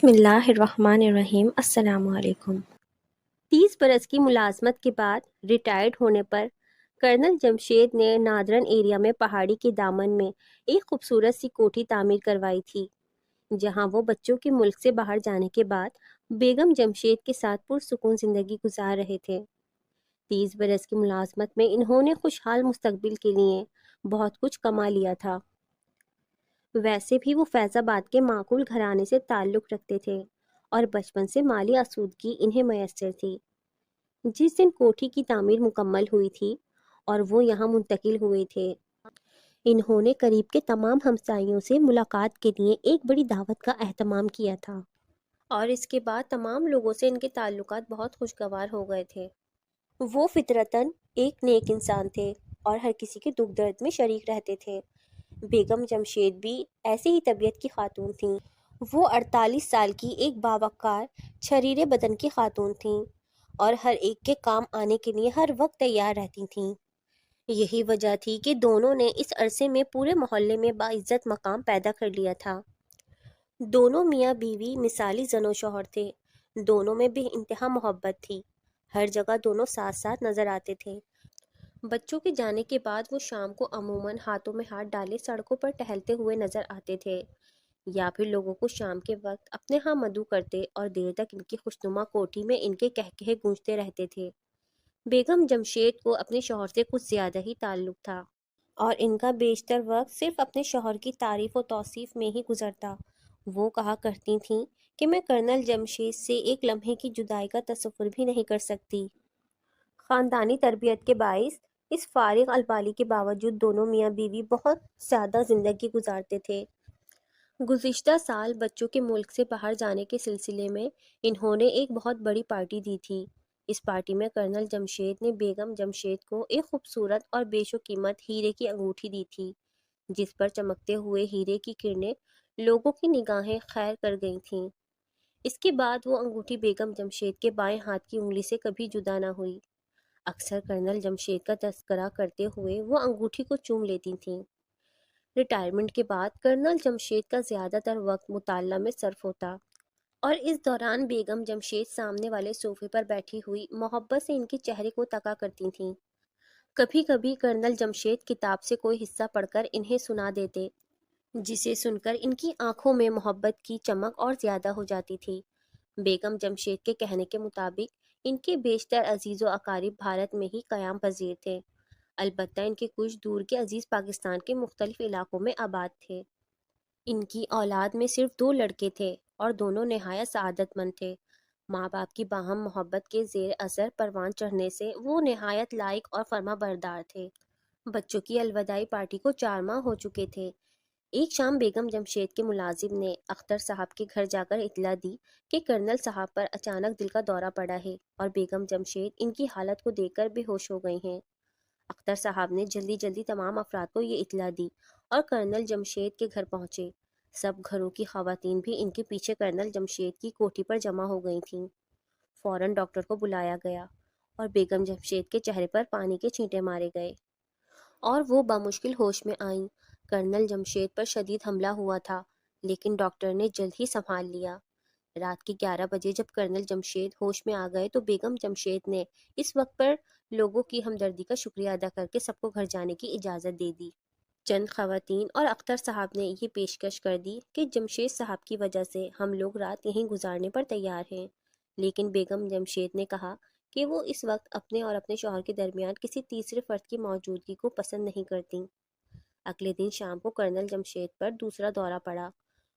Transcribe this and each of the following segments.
بسم اللہ الرحمن الرحیم۔ السلام علیکم۔ 30 برس کی ملازمت کے بعد ریٹائرڈ ہونے پر کرنل جمشید نے نادرن ایریا میں پہاڑی کے دامن میں ایک خوبصورت سی کوٹھی تعمیر کروائی تھی، جہاں وہ بچوں کے ملک سے باہر جانے کے بعد بیگم جمشید کے ساتھ پرسکون زندگی گزار رہے تھے۔ 30 برس کی ملازمت میں انہوں نے خوشحال مستقبل کے لیے بہت کچھ کما لیا تھا۔ ویسے بھی وہ فیض آباد کے معقول گھرانے سے تعلق رکھتے تھے اور بچپن سے مالی آسودگی انہیں میسر تھی۔ جس دن کوٹھی کی تعمیر مکمل ہوئی تھی اور وہ یہاں منتقل ہوئے تھے، انہوں نے قریب کے تمام ہمسائیوں سے ملاقات کے لیے ایک بڑی دعوت کا اہتمام کیا تھا، اور اس کے بعد تمام لوگوں سے ان کے تعلقات بہت خوشگوار ہو گئے تھے۔ وہ فطرتاً ایک نیک انسان تھے اور ہر کسی کے دکھ درد میں شریک رہتے تھے۔ بیگم جمشید بھی ایسے ہی طبیعت کی خاتون تھیں۔ وہ 48 سال کی ایک باوقار چھریرے بدن کی خاتون تھیں اور ہر ایک کے کام آنے کے لیے ہر وقت تیار رہتی تھیں۔ یہی وجہ تھی کہ دونوں نے اس عرصے میں پورے محلے میں باعزت مقام پیدا کر لیا تھا۔ دونوں میاں بیوی مثالی زن و شوہر تھے۔ دونوں میں بے انتہا محبت تھی۔ ہر جگہ دونوں ساتھ ساتھ نظر آتے تھے۔ بچوں کے جانے کے بعد وہ شام کو عموماً ہاتھوں میں ہاتھ ڈالے سڑکوں پر ٹہلتے ہوئے نظر آتے تھے، یا پھر لوگوں کو شام کے وقت اپنے ہاں مدعو کرتے اور دیر تک ان کی خوشنما کوٹھی میں ان کے کہکہے گونجتے رہتے تھے۔ بیگم جمشید کو اپنے شوہر سے کچھ زیادہ ہی تعلق تھا اور ان کا بیشتر وقت صرف اپنے شوہر کی تعریف و توصیف میں ہی گزرتا۔ وہ کہا کرتی تھیں کہ میں کرنل جمشید سے ایک لمحے کی جدائی کا تصور بھی نہیں کر سکتی۔ خاندانی تربیت کے باعث اس فارغ البالی کے باوجود دونوں میاں بیوی بہت زیادہ زندگی گزارتے تھے۔ گزشتہ سال بچوں کے ملک سے باہر جانے کے سلسلے میں انہوں نے ایک بہت بڑی پارٹی دی تھی۔ اس پارٹی میں کرنل جمشید نے بیگم جمشید کو ایک خوبصورت اور بیش و قیمت ہیرے کی انگوٹھی دی تھی، جس پر چمکتے ہوئے ہیرے کی کرنیں لوگوں کی نگاہیں خیر کر گئی تھیں۔ اس کے بعد وہ انگوٹھی بیگم جمشید کے بائیں ہاتھ کی انگلی سے کبھی جدا نہ ہوئی۔ اکثر کرنل جمشید کا تذکرہ کرتے ہوئے وہ انگوٹھی کو چوم لیتی تھیں۔ ریٹائرمنٹ کے بعد کرنل جمشید کا زیادہ تر وقت مطالعہ میں صرف ہوتا، اور اس دوران بیگم جمشید سامنے والے صوفے پر بیٹھی ہوئی محبت سے ان کے چہرے کو تکا کرتی تھیں۔ کبھی کبھی کرنل جمشید کتاب سے کوئی حصہ پڑھ کر انہیں سنا دیتے، جسے سن کر ان کی آنکھوں میں محبت کی چمک اور زیادہ ہو جاتی تھی۔ بیگم جمشید کے کہنے کے مطابق ان کے بیشتر عزیز و اقارب بھارت میں ہی قیام پذیر تھے، البتہ ان کے کچھ دور کے عزیز پاکستان کے مختلف علاقوں میں آباد تھے۔ ان کی اولاد میں صرف 2 لڑکے تھے اور دونوں نہایت سعادت مند تھے۔ ماں باپ کی باہم محبت کے زیر اثر پروان چڑھنے سے وہ نہایت لائق اور فرما بردار تھے۔ بچوں کی الوداعی پارٹی کو 4 ماہ ہو چکے تھے۔ ایک شام بیگم جمشید کے ملازم نے اختر صاحب کے گھر جا کر اطلاع دی کہ کرنل صاحب پر اچانک دل کا دورہ پڑا ہے اور بیگم جمشید ان کی حالت کو دیکھ کر بے ہوش ہو گئی ہیں۔ اختر صاحب نے جلدی جلدی تمام افراد کو یہ اطلاع دی اور کرنل جمشید کے گھر پہنچے۔ سب گھروں کی خواتین بھی ان کے پیچھے کرنل جمشید کی کوٹھی پر جمع ہو گئی تھیں۔ فوراً ڈاکٹر کو بلایا گیا اور بیگم جمشید کے چہرے پر پانی کے چھینٹے مارے گئے اور وہ بامشکل ہوش میں آئیں۔ کرنل جمشید پر شدید حملہ ہوا تھا، لیکن ڈاکٹر نے جلد ہی سنبھال لیا۔ رات کے 11 بجے جب کرنل جمشید ہوش میں آ گئے تو بیگم جمشید نے اس وقت پر لوگوں کی ہمدردی کا شکریہ ادا کر کے سب کو گھر جانے کی اجازت دے دی۔ چند خواتین اور اختر صاحب نے یہ پیشکش کر دی کہ جمشید صاحب کی وجہ سے ہم لوگ رات یہیں گزارنے پر تیار ہیں، لیکن بیگم جمشید نے کہا کہ وہ اس وقت اپنے اور اپنے شوہر کے درمیان کسی تیسرے فرد کی موجودگی کو پسند نہیں کرتیں۔ اگلے دن شام کو کرنل جمشید پر دوسرا دورہ پڑا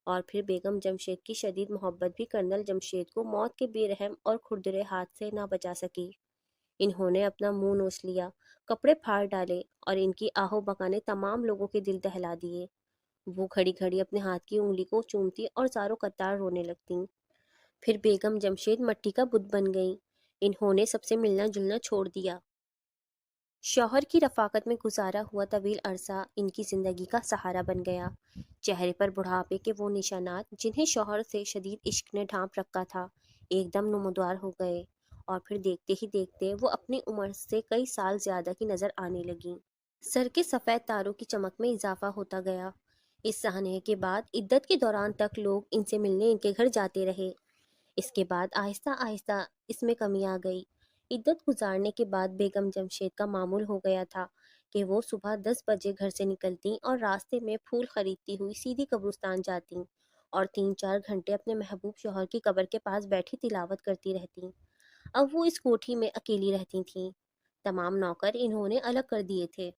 اور پھر بیگم جمشید کی شدید محبت بھی کرنل جمشید کو موت کے بے رحم اور کھردرے ہاتھ سے نہ بچا سکی۔ انہوں نے اپنا منہ نوچ لیا، کپڑے پھاڑ ڈالے اور ان کی آہو بکا نے تمام لوگوں کے دل دہلا دیے۔ وہ گھڑی گھڑی اپنے ہاتھ کی انگلی کو چومتی اور زاروں قطار رونے لگتیں۔ پھر بیگم جمشید مٹی کا بت بن گئیں۔ انہوں نے سب سے ملنا جلنا چھوڑ دیا۔ شوہر کی رفاقت میں گزارا ہوا طویل عرصہ ان کی زندگی کا سہارا بن گیا۔ چہرے پر بڑھاپے کے وہ نشانات جنہیں شوہر سے شدید عشق نے ڈھانپ رکھا تھا ایک دم نمودار ہو گئے، اور پھر دیکھتے ہی دیکھتے وہ اپنی عمر سے کئی سال زیادہ کی نظر آنے لگیں۔ سر کے سفید تاروں کی چمک میں اضافہ ہوتا گیا۔ اس سانحے کے بعد عدت کے دوران تک لوگ ان سے ملنے ان کے گھر جاتے رہے۔ اس کے بعد آہستہ آہستہ اس میں کمی آ گئی۔ عدت گزارنے کے بعد بیگم جمشید کا معمول ہو گیا تھا کہ وہ صبح 10 بجے گھر سے نکلتی اور راستے میں پھول خریدتی ہوئی سیدھی قبرستان جاتی اور 3 4 گھنٹے اپنے محبوب شوہر کی قبر کے پاس بیٹھی تلاوت کرتی رہتی۔ اب وہ اس کوٹھی میں اکیلی رہتی تھیں۔ تمام نوکر انہوں نے الگ کر دیے تھے۔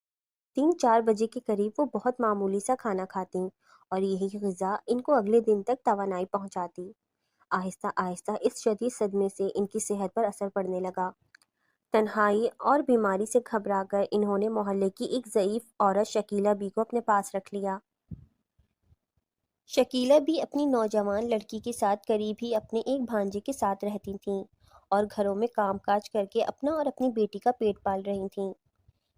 3 4 بجے کے قریب وہ بہت معمولی سا کھانا کھاتی اور یہی غذا ان کو اگلے دن تک توانائی پہنچاتی۔ آہستہ آہستہ اس شدید صدمے سے ان کی صحت پر اثر پڑنے لگا۔ تنہائی اور بیماری سے گھبرا کر انہوں نے محلے کی ایک ضعیف عورت شکیلہ بی کو اپنے پاس رکھ لیا۔ شکیلہ بھی اپنی نوجوان لڑکی کے ساتھ قریب ہی اپنے ایک بھانجے کے ساتھ رہتی تھیں اور گھروں میں کام کاج کر کے اپنا اور اپنی بیٹی کا پیٹ پال رہی تھیں۔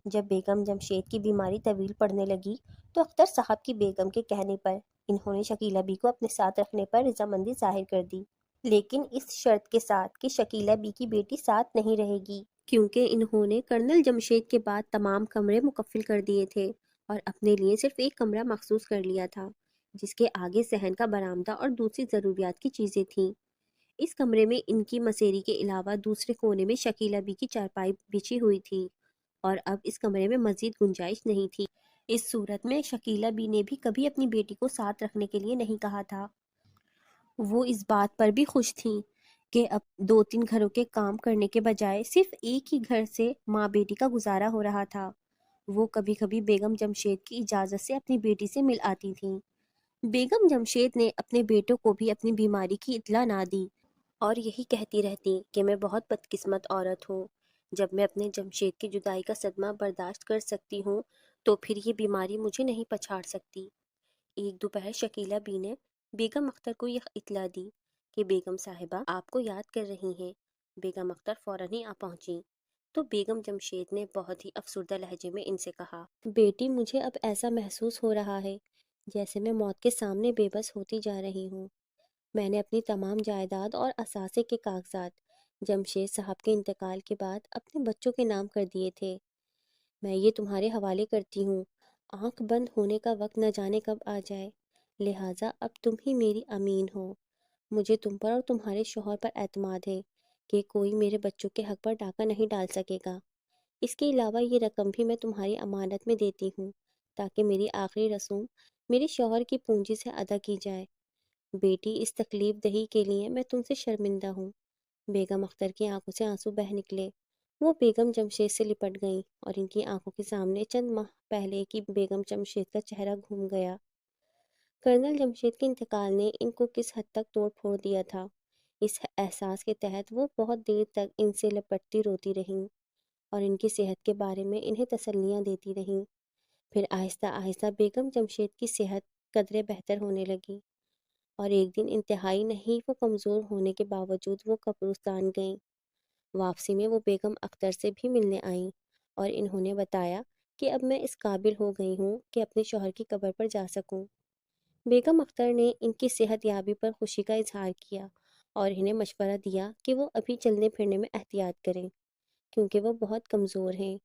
جب بیگم جمشید کی بیماری طویل پڑنے لگی تو اختر صاحب کی بیگم کے کہنے پر انہوں نے شکیلہ بی کو اپنے ساتھ رکھنے پر رضامندی ظاہر کر دی، لیکن اس شرط کے ساتھ کہ شکیلہ بی کی بیٹی ساتھ نہیں رہے گی، کیونکہ انہوں نے کرنل جمشید کے بعد تمام کمرے مکفل کر دیے تھے اور اپنے لیے صرف ایک کمرہ مخصوص کر لیا تھا جس کے آگے صحن کا برآمدہ اور دوسری ضروریات کی چیزیں تھیں۔ اس کمرے میں ان کی مسیری کے علاوہ دوسرے کونے میں شکیلہ بی کی چارپائی بچھی ہوئی تھی اور اب اس کمرے میں مزید گنجائش نہیں تھی۔ اس صورت میں شکیلہ بی نے بھی کبھی اپنی بیٹی کو ساتھ رکھنے کے لیے نہیں کہا تھا۔ وہ اس بات پر بھی خوش تھیں کہ اب 2 3 گھروں کے کام کرنے کے بجائے صرف ایک ہی گھر سے ماں بیٹی کا گزارا ہو رہا تھا۔ وہ کبھی کبھی بیگم جمشید کی اجازت سے اپنی بیٹی سے مل آتی تھیں۔ بیگم جمشید نے اپنے بیٹوں کو بھی اپنی بیماری کی اطلاع نہ دی اور یہی کہتی رہتی کہ میں بہت بدقسمت عورت ہوں۔ جب میں اپنے جمشید کی جدائی کا صدمہ برداشت کر سکتی ہوں تو پھر یہ بیماری مجھے نہیں پچھاڑ سکتی۔ ایک دوپہر شکیلہ بی نے بیگم اختر کو یہ اطلاع دی کہ بیگم صاحبہ آپ کو یاد کر رہی ہیں۔ بیگم اختر فوراً ہی آ پہنچی تو بیگم جمشید نے بہت ہی افسردہ لہجے میں ان سے کہا، بیٹی مجھے اب ایسا محسوس ہو رہا ہے جیسے میں موت کے سامنے بے بس ہوتی جا رہی ہوں۔ میں نے اپنی تمام جائیداد اور اثاثے کے کاغذات جمشید صاحب کے انتقال کے بعد اپنے بچوں کے نام کر دیے تھے۔ میں یہ تمہارے حوالے کرتی ہوں۔ آنکھ بند ہونے کا وقت نہ جانے کب آ جائے، لہٰذا اب تم ہی میری امین ہو۔ مجھے تم پر اور تمہارے شوہر پر اعتماد ہے کہ کوئی میرے بچوں کے حق پر ڈاکہ نہیں ڈال سکے گا۔ اس کے علاوہ یہ رقم بھی میں تمہاری امانت میں دیتی ہوں تاکہ میری آخری رسوم میرے شوہر کی پونجی سے ادا کی جائے۔ بیٹی اس تکلیف دہی کے لیے میں تم سے شرمندہ ہوں۔ بیگم اختر کی آنکھوں سے آنسو بہہ نکلے۔ وہ بیگم جمشید سے لپٹ گئیں اور ان کی آنکھوں کے سامنے چند ماہ پہلے کی بیگم جمشید کا چہرہ گھوم گیا۔ کرنل جمشید کے انتقال نے ان کو کس حد تک توڑ پھوڑ دیا تھا، اس احساس کے تحت وہ بہت دیر تک ان سے لپٹتی روتی رہیں اور ان کی صحت کے بارے میں انہیں تسلیاں دیتی رہیں۔ پھر آہستہ آہستہ بیگم جمشید کی صحت قدرے بہتر ہونے لگی اور ایک دن انتہائی نہیں وہ کمزور ہونے کے باوجود وہ قبرستان گئیں۔ واپسی میں وہ بیگم اختر سے بھی ملنے آئیں اور انہوں نے بتایا کہ اب میں اس قابل ہو گئی ہوں کہ اپنے شوہر کی قبر پر جا سکوں۔ بیگم اختر نے ان کی صحت یابی پر خوشی کا اظہار کیا اور انہیں مشورہ دیا کہ وہ ابھی چلنے پھرنے میں احتیاط کریں کیونکہ وہ بہت کمزور ہیں۔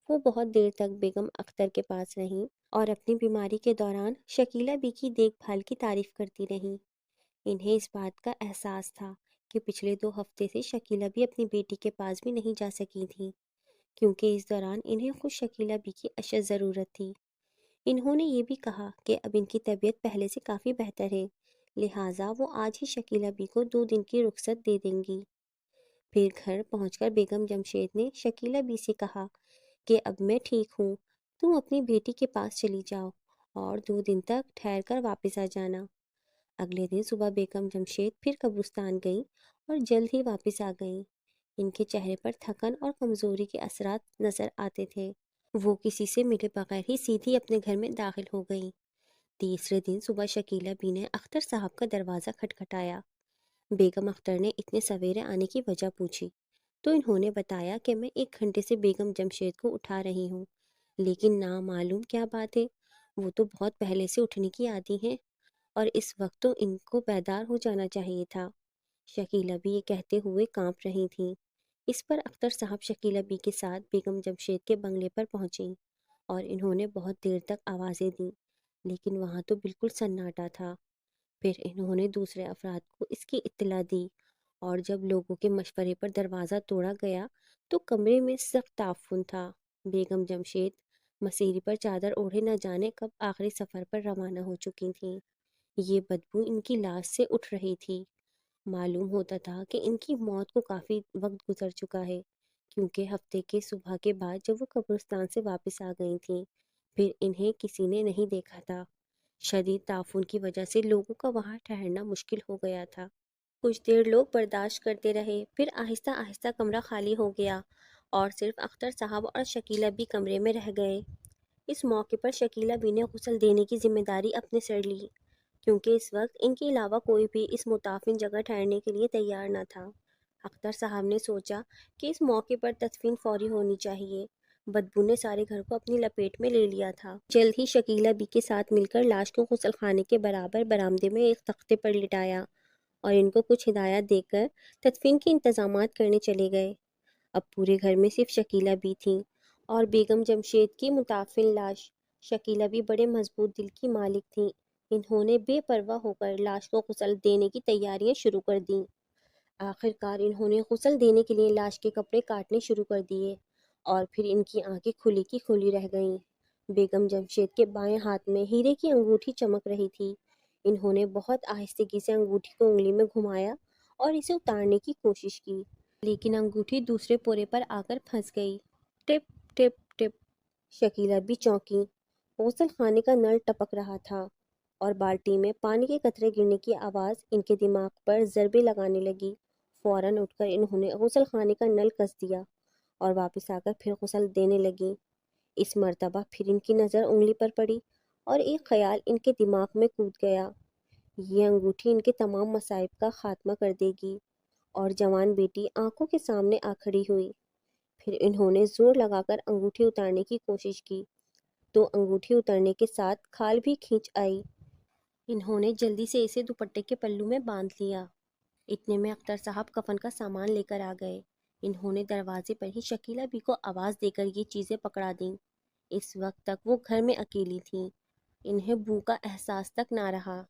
وہ بہت دیر تک بیگم اختر کے پاس رہیں اور اپنی بیماری کے دوران شکیلہ بی کی دیکھ بھال کی تعریف کرتی رہیں۔ انہیں اس بات کا احساس تھا کہ پچھلے 2 ہفتے سے شکیلہ بی اپنی بیٹی کے پاس بھی نہیں جا سکی تھیں کیونکہ اس دوران انہیں خود شکیلہ بی کی اشد ضرورت تھی۔ انہوں نے یہ بھی کہا کہ اب ان کی طبیعت پہلے سے کافی بہتر ہے، لہٰذا وہ آج ہی شکیلہ بی کو 2 دن کی رخصت دے دیں گی۔ پھر گھر پہنچ کر بیگم جمشید نے شکیلہ بی سے کہا کہ اب میں ٹھیک ہوں، تم اپنی بیٹی کے پاس چلی جاؤ اور 2 دن تک ٹھہر کر واپس آ جانا۔ اگلے دن صبح بیگم جمشید پھر قبرستان گئیں اور جلد ہی واپس آ گئیں۔ ان کے چہرے پر تھکن اور کمزوری کے اثرات نظر آتے تھے۔ وہ کسی سے ملے بغیر ہی سیدھی اپنے گھر میں داخل ہو گئیں۔ تیسرے دن صبح شکیلہ بی نے اختر صاحب کا دروازہ کھٹکھٹایا۔ بیگم اختر نے اتنے سویرے آنے کی وجہ پوچھی تو انہوں نے بتایا کہ میں 1 گھنٹے سے بیگم جمشید کو اٹھا رہی ہوں، لیکن نامعلوم کیا بات ہے، وہ تو بہت پہلے سے اٹھنے کی عادی ہیں اور اس وقت تو ان کو بیدار ہو جانا چاہیے تھا۔ شکیلہ بی یہ کہتے ہوئے کانپ رہی تھیں۔ اس پر اختر صاحب شکیلہ بی کے ساتھ بیگم جمشید کے بنگلے پر پہنچیں اور انہوں نے بہت دیر تک آوازیں دیں لیکن وہاں تو بالکل سناٹا تھا۔ پھر انہوں نے دوسرے افراد کو اس کی اطلاع دی، اور جب لوگوں کے مشورے پر دروازہ توڑا گیا تو کمرے میں سخت تعفن تھا۔ بیگم جمشید مسیری پر چادر اوڑھے نہ جانے کب آخری سفر پر روانہ ہو چکی تھیں۔ یہ بدبو ان کی لاش سے اٹھ رہی تھی۔ معلوم ہوتا تھا کہ ان کی موت کو کافی وقت گزر چکا ہے، کیونکہ ہفتے کے صبح کے بعد جب وہ قبرستان سے واپس آ گئی تھیں پھر انہیں کسی نے نہیں دیکھا تھا۔ شدید تعفن کی وجہ سے لوگوں کا وہاں ٹھہرنا مشکل ہو گیا تھا۔ کچھ دیر لوگ برداشت کرتے رہے، پھر آہستہ آہستہ کمرہ خالی ہو گیا اور صرف اختر صاحب اور شکیلہ بھی کمرے میں رہ گئے۔ اس موقع پر شکیلہ بھی نے غسل دینے کی ذمہ داری اپنے سر لی، کیونکہ اس وقت ان کے علاوہ کوئی بھی اس متعفن جگہ ٹھہرنے کے لیے تیار نہ تھا۔ اختر صاحب نے سوچا کہ اس موقع پر تدفین فوری ہونی چاہیے۔ بدبو نے سارے گھر کو اپنی لپیٹ میں لے لیا تھا۔ جلد ہی شکیلہ بی کے ساتھ مل کر لاش کو غسل خانے کے برابر برآمدے میں ایک تختے پر لٹایا اور ان کو کچھ ہدایات دے کر تدفین کے انتظامات کرنے چلے گئے۔ اب پورے گھر میں صرف شکیلہ بی تھیں اور بیگم جمشید کی متعفن لاش۔ شکیلہ بھی بڑے مضبوط دل کی مالک تھیں۔ انہوں نے بے پرواہ ہو کر لاش کو غسل دینے کی تیاریاں شروع کر دیں۔ آخر کار انہوں نے غسل دینے کے لیے لاش کے کپڑے کاٹنے شروع کر دیے اور پھر ان کی آنکھیں کھلی کی کھلی رہ گئیں۔ بیگم جمشید کے بائیں ہاتھ میں ہیرے کی انگوٹھی چمک رہی تھی۔ انہوں نے بہت آہستگی سے انگوٹھی کو انگلی میں گھمایا اور اسے اتارنے کی کوشش کی، لیکن انگوٹھی دوسرے پورے پر آ کر پھنس گئی۔ ٹپ ٹپ ٹپ، شکیلہ بھی چونکی۔ غسل خانے کا نل ٹپک رہا تھا اور بالٹی میں پانی کے قطرے گرنے کی آواز ان کے دماغ پر ضربے لگانے لگی۔ فوراً اٹھ کر انہوں نے غسل خانے کا نل کس دیا اور واپس آ کر پھر غسل دینے لگیں۔ اس مرتبہ پھر ان کی نظر انگلی پر پڑی اور ایک خیال ان کے دماغ میں کود گیا، یہ انگوٹھی ان کے تمام مصائب کا خاتمہ کر دے گی۔ اور جوان بیٹی آنکھوں کے سامنے آ کھڑی ہوئی۔ پھر انہوں نے زور لگا کر انگوٹھی اتارنے کی کوشش کی تو انگوٹھی اترنے کے ساتھ کھال بھی کھینچ آئی۔ انہوں نے جلدی سے اسے دوپٹے کے پلو میں باندھ لیا۔ اتنے میں اختر صاحب کفن کا سامان لے کر آ گئے۔ انہوں نے دروازے پر ہی شکیلہ بی کو آواز دے کر یہ چیزیں پکڑا دیں۔ اس وقت تک وہ گھر میں اکیلی تھیں۔ انہیں بو کا احساس تک نہ رہا،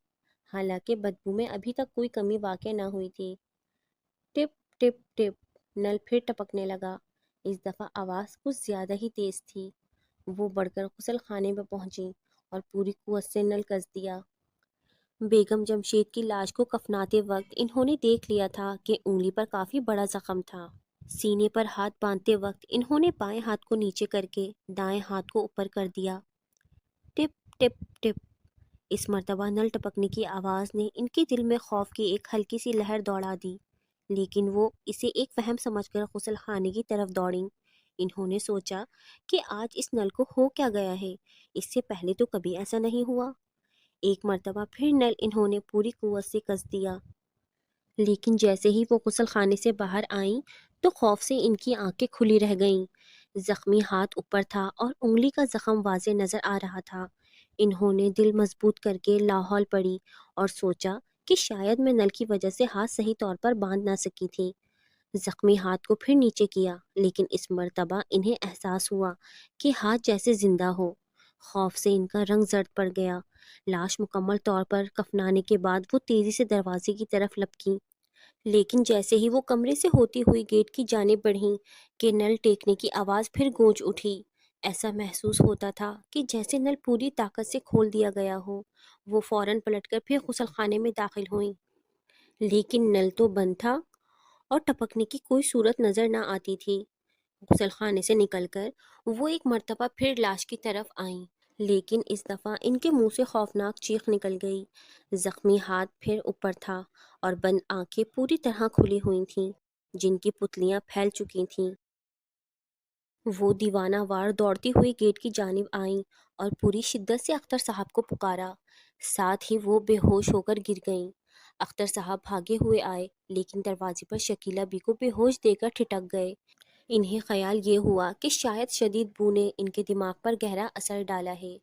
حالانکہ بدبو میں ابھی تک کوئی کمی واقع نہ ہوئی تھی۔ ٹپ ٹپ ٹپ، نل پھر ٹپکنے لگا۔ اس دفعہ آواز کچھ زیادہ ہی تیز تھی۔ وہ بڑھ کر غسل خانے میں پہنچی اور پوری قوت سے نل کس دیا۔ بیگم جمشید کی لاش کو کفناتے وقت انہوں نے دیکھ لیا تھا کہ انگلی پر کافی بڑا زخم تھا۔ سینے پر ہاتھ باندھتے وقت انہوں نے بائیں ہاتھ کو نیچے کر کے دائیں ہاتھ کو اوپر کر دیا۔ ٹپ ٹپ ٹپ، اس مرتبہ نل ٹپکنے کی آواز نے ان کے دل میں خوف کی ایک ہلکی سی لہر دوڑا دی، لیکن وہ اسے ایک وہم سمجھ کر غسل خانے کی طرف دوڑیں۔ انہوں نے سوچا کہ آج اس نل کو ہو کیا گیا ہے، اس سے پہلے تو کبھی ایسا نہیں ہوا۔ ایک مرتبہ پھر نل انہوں نے پوری قوت سے کس دیا، لیکن جیسے ہی وہ غسل خانے سے باہر آئیں تو خوف سے ان کی آنکھیں کھلی رہ گئیں۔ زخمی ہاتھ اوپر تھا اور انگلی کا زخم واضح نظر آ رہا تھا۔ انہوں نے دل مضبوط کر کے لاحول پڑی اور سوچا کہ شاید میں نل کی وجہ سے ہاتھ صحیح طور پر باندھ نہ سکی تھی۔ زخمی ہاتھ کو پھر نیچے کیا، لیکن اس مرتبہ انہیں احساس ہوا کہ ہاتھ جیسے زندہ ہو۔ خوف سے ان کا رنگ زرد پڑ گیا۔ لاش مکمل طور پر کفنانے کے بعد وہ تیزی سے دروازے کی طرف لپکیں، لیکن جیسے ہی وہ کمرے سے ہوتی ہوئی گیٹ کی جانب بڑھیں کہ نل ٹیکنے کی آواز پھر گونج اٹھی۔ ایسا محسوس ہوتا تھا کہ جیسے نل پوری طاقت سے کھول دیا گیا ہو۔ وہ فوراً پلٹ کر پھر غسل خانے میں داخل ہوئیں، لیکن نل تو بند تھا اور ٹپکنے کی کوئی صورت نظر نہ آتی تھی۔ غسل خانے سے نکل کر وہ ایک مرتبہ پھر لاش کی طرف آئیں، لیکن اس دفعہ ان کے منہ سے خوفناک چیخ نکل گئی۔ زخمی ہاتھ پھر اوپر تھا اور بند آنکھیں پوری طرح کھلی ہوئی تھیں، جن کی پتلیاں پھیل چکی تھیں۔ وہ دیوانہ وار دوڑتی ہوئی گیٹ کی جانب آئیں اور پوری شدت سے اختر صاحب کو پکارا۔ ساتھ ہی وہ بے ہوش ہو کر گر گئیں۔ اختر صاحب بھاگے ہوئے آئے، لیکن دروازے پر شکیلہ بی کو بے ہوش دے کر ٹھٹک گئے۔ انہیں خیال یہ ہوا کہ شاید شدید بو نے ان کے دماغ پر گہرا اثر ڈالا ہے۔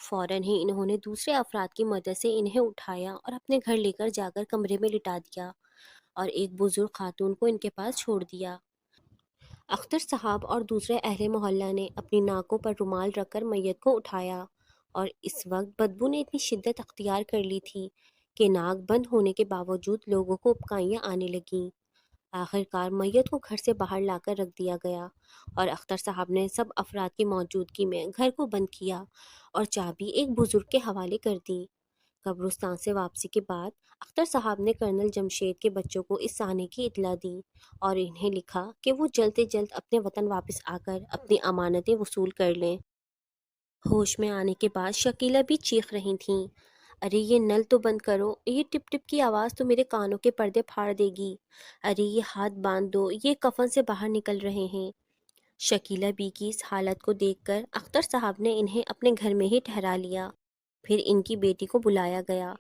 فوراً ہی انہوں نے دوسرے افراد کی مدد سے انہیں اٹھایا اور اپنے گھر لے کر جا کر کمرے میں لٹا دیا اور ایک بزرگ خاتون کو ان کے پاس چھوڑ دیا۔ اختر صاحب اور دوسرے اہل محلہ نے اپنی ناکوں پر رومال رکھ کر میت کو اٹھایا اور اس وقت بدبو نے اتنی شدت اختیار کر لی تھی کہ ناک بند ہونے کے باوجود لوگوں کو اپکائیاں آنے لگیں۔ آخر کار میت کو گھر سے باہر لا کر رکھ دیا گیا اور اختر صاحب نے سب افراد کی موجودگی میں گھر کو بند کیا اور چابی ایک بزرگ کے حوالے کر دی۔ قبرستان سے واپسی کے بعد اختر صاحب نے کرنل جمشید کے بچوں کو اس آنے کی اطلاع دی اور انہیں لکھا کہ وہ جلد سے جلد اپنے وطن واپس آ کر اپنی امانتیں وصول کر لیں۔ ہوش میں آنے کے بعد شکیلہ بھی چیخ رہی تھیں، ارے یہ نل تو بند کرو، یہ ٹپ ٹپ کی آواز تو میرے کانوں کے پردے پھاڑ دے گی، ارے یہ ہاتھ باندھ دو، یہ کفن سے باہر نکل رہے ہیں۔ شکیلہ بی کی اس حالت کو دیکھ کر اختر صاحب نے انہیں اپنے گھر میں ہی ٹھہرا لیا۔ پھر ان کی بیٹی کو بلایا گیا۔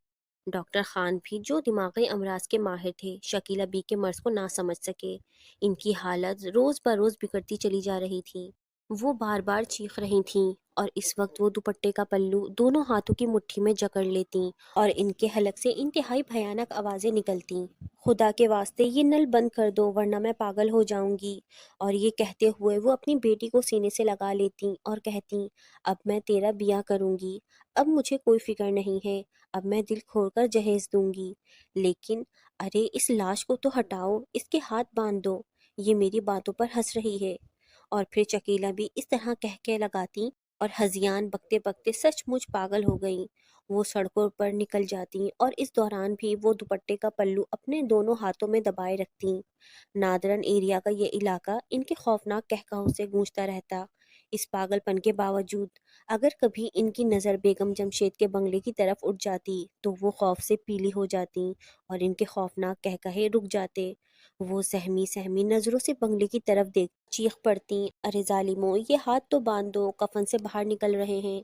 ڈاکٹر خان بھی جو دماغی امراض کے ماہر تھے شکیلہ بی کے مرض کو نہ سمجھ سکے۔ ان کی حالت روز بروز بگڑتی چلی جا رہی تھی۔ وہ بار بار چیخ رہی تھیں اور اس وقت وہ دوپٹے کا پلو دونوں ہاتھوں کی مٹھی میں جکڑ لیتیں اور ان کے حلق سے انتہائی بھیانک آوازیں نکلتیں۔ خدا کے واسطے یہ نل بند کر دو ورنہ میں پاگل ہو جاؤں گی۔ اور یہ کہتے ہوئے وہ اپنی بیٹی کو سینے سے لگا لیتیں اور کہتیں، اب میں تیرا بیاہ کروں گی، اب مجھے کوئی فکر نہیں ہے، اب میں دل کھول کر جہیز دوں گی، لیکن ارے اس لاش کو تو ہٹاؤ، اس کے ہاتھ باندھ دو، یہ میری باتوں پر ہنس رہی ہے۔ اور پھر شکیلہ بھی اس طرح کہہ لگاتی اور ہذیان بکتے بکتے سچ مچ پاگل ہو گئیں۔ وہ سڑکوں پر نکل جاتی اور اس دوران بھی وہ دوپٹے کا پلو اپنے دونوں ہاتھوں میں دبائے رکھتی۔ نادرن ایریا کا یہ علاقہ ان کے خوفناک قہقہوں سے گونجتا رہتا۔ اس پاگل پن کے باوجود اگر کبھی ان کی نظر بیگم جمشید کے بنگلے کی طرف اٹھ جاتی تو وہ خوف سے پیلی ہو جاتی اور ان کے خوفناک قہقہے رک جاتے۔ وہ سہمی سہمی نظروں سے بنگلے کی طرف دیکھ چیخ پڑتی، ارے ظالمو، یہ ہاتھ تو باندھ دو، کفن سے باہر نکل رہے ہیں۔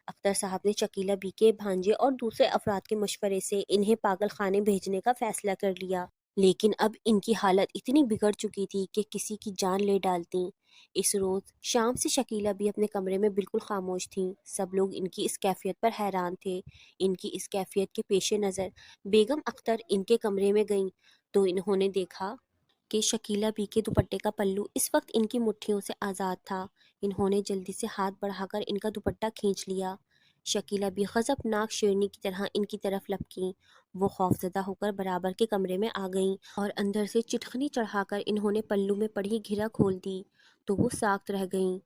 اختر صاحب نے شکیلہ بی کے بھانجے اور دوسرے افراد کے مشورے سے انہیں پاگل خانے بھیجنے کا فیصلہ کر لیا، لیکن اب ان کی حالت اتنی بگڑ چکی تھی کہ کسی کی جان لے ڈالتی۔ اس روز شام سے شکیلہ بھی اپنے کمرے میں بالکل خاموش تھیں۔ سب لوگ ان کی اس کیفیت پر حیران تھے۔ ان کی اس کیفیت کے پیش نظر بیگم اختر ان کے کمرے میں گئیں تو انہوں نے دیکھا کہ شکیلہ بی کے دوپٹے کا پلو اس وقت ان کی مٹھیوں سے آزاد تھا۔ انہوں نے جلدی سے ہاتھ بڑھا کر ان کا دوپٹہ کھینچ لیا۔ شکیلہ بی غضبناک شیرنی کی طرح ان کی طرف لپکیں۔ وہ خوفزدہ ہو کر برابر کے کمرے میں آ گئیں اور اندر سے چٹخنی چڑھا کر انہوں نے پلو میں پڑی گھرا کھول دی تو وہ ساکت رہ گئیں۔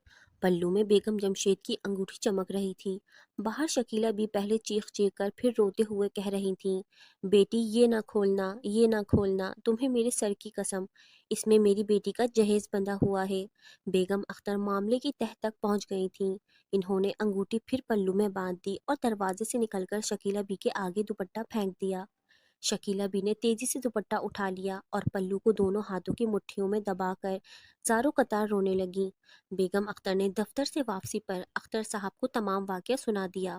پلو میں بیگم جمشید کی انگوٹھی چمک رہی تھی۔ باہر شکیلہ بھی پہلے چیخ چیخ کر پھر روتے ہوئے کہہ رہی تھیں، بیٹی یہ نہ کھولنا، یہ نہ کھولنا، تمہیں میرے سر کی قسم، اس میں میری بیٹی کا جہیز بندھا ہوا ہے۔ بیگم اختر معاملے کی تہہ تک پہنچ گئی تھیں۔ انہوں نے انگوٹھی پھر پلو میں باندھ دی اور دروازے سے نکل کر شکیلہ بی کے آگے دوپٹہ پھینک دیا۔ شکیلہ بی نے تیزی سے دوپٹہ اٹھا لیا اور پلو کو دونوں ہاتھوں کی مٹھیوں میں دبا کر زاروں قطار رونے لگیں۔ بیگم اختر نے دفتر سے واپسی پر اختر صاحب کو تمام واقعہ سنا دیا۔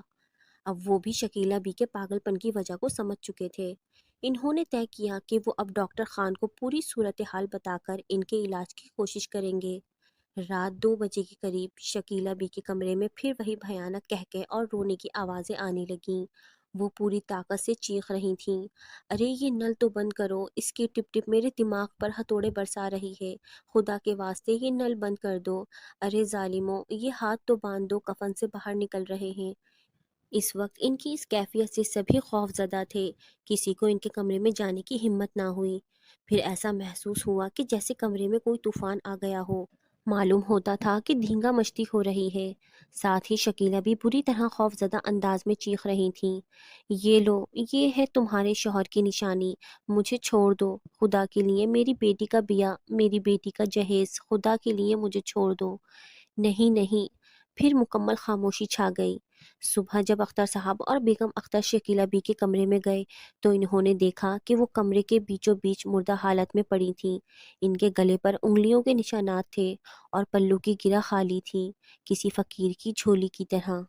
اب وہ بھی شکیلہ بی کے پاگل پن کی وجہ کو سمجھ چکے تھے۔ انہوں نے طے کیا کہ وہ اب ڈاکٹر خان کو پوری صورتحال بتا کر ان کے علاج کی کوشش کریں گے۔ رات 2 بجے کے قریب شکیلہ بی کے کمرے میں پھر وہی بھیانک قہقہے اور رونے کی آوازیں آنے لگیں۔ وہ پوری طاقت سے چیخ رہی تھیں، ارے یہ نل تو بند کرو، اس کی ٹپ ٹپ میرے دماغ پر ہتھوڑے برسا رہی ہے، خدا کے واسطے یہ نل بند کر دو، ارے ظالمو، یہ ہاتھ تو باندھ دو، کفن سے باہر نکل رہے ہیں۔ اس وقت ان کی اس کیفیت سے سبھی خوف زدہ تھے۔ کسی کو ان کے کمرے میں جانے کی ہمت نہ ہوئی۔ پھر ایسا محسوس ہوا کہ جیسے کمرے میں کوئی طوفان آ گیا ہو۔ معلوم ہوتا تھا کہ دھینگا مچتی ہو رہی ہے۔ ساتھ ہی شکیلہ بھی بری طرح خوف زدہ انداز میں چیخ رہی تھیں، یہ لو، یہ ہے تمہارے شوہر کی نشانی، مجھے چھوڑ دو، خدا کے لیے میری بیٹی کا بیاہ، میری بیٹی کا جہیز، خدا کے لیے مجھے چھوڑ دو۔ نہیں نہیں۔ پھر مکمل خاموشی چھا گئی۔ صبح جب اختر صاحب اور بیگم اختر شکیلہ بی کے کمرے میں گئے تو انہوں نے دیکھا کہ وہ کمرے کے بیچوں بیچ مردہ حالت میں پڑی تھیں۔ ان کے گلے پر انگلیوں کے نشانات تھے اور پلو کی گرہ خالی تھی، کسی فقیر کی جھولی کی طرح۔